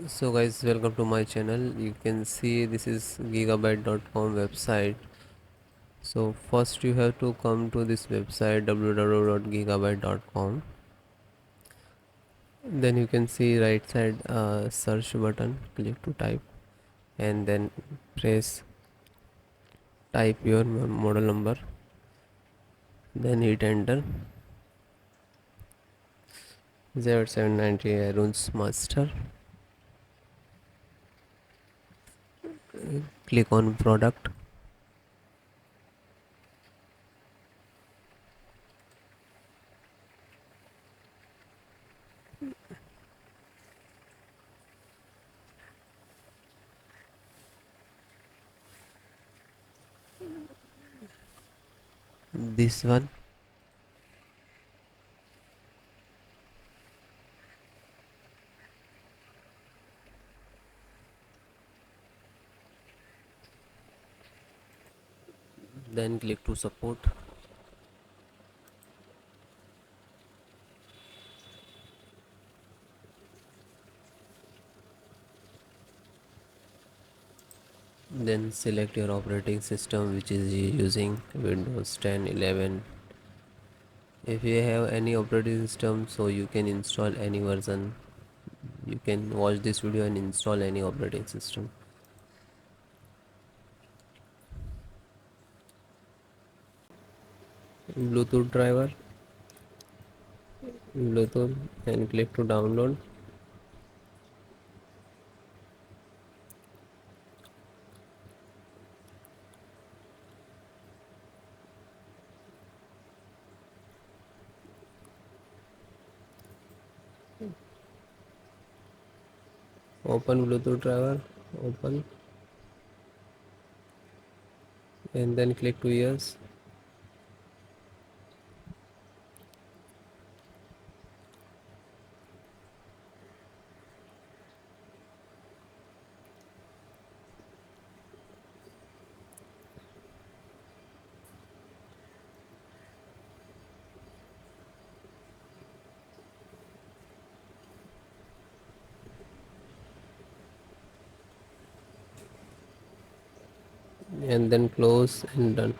So guys, welcome to my channel. You can see this is gigabyte.com website. So first you have to come to this website www.gigabyte.com. Then you can see right side search button, click to type and then press type your model number, then hit enter. Z790 AORUS master. Click on product. This one. Then click to support. Then select your operating system which is using Windows 10, 11. If you have any operating system, so you can install any version. You can watch this video and install any operating system. Bluetooth driver, Bluetooth, and click to download. Open Bluetooth driver, open, and then click to yes. And then close and done.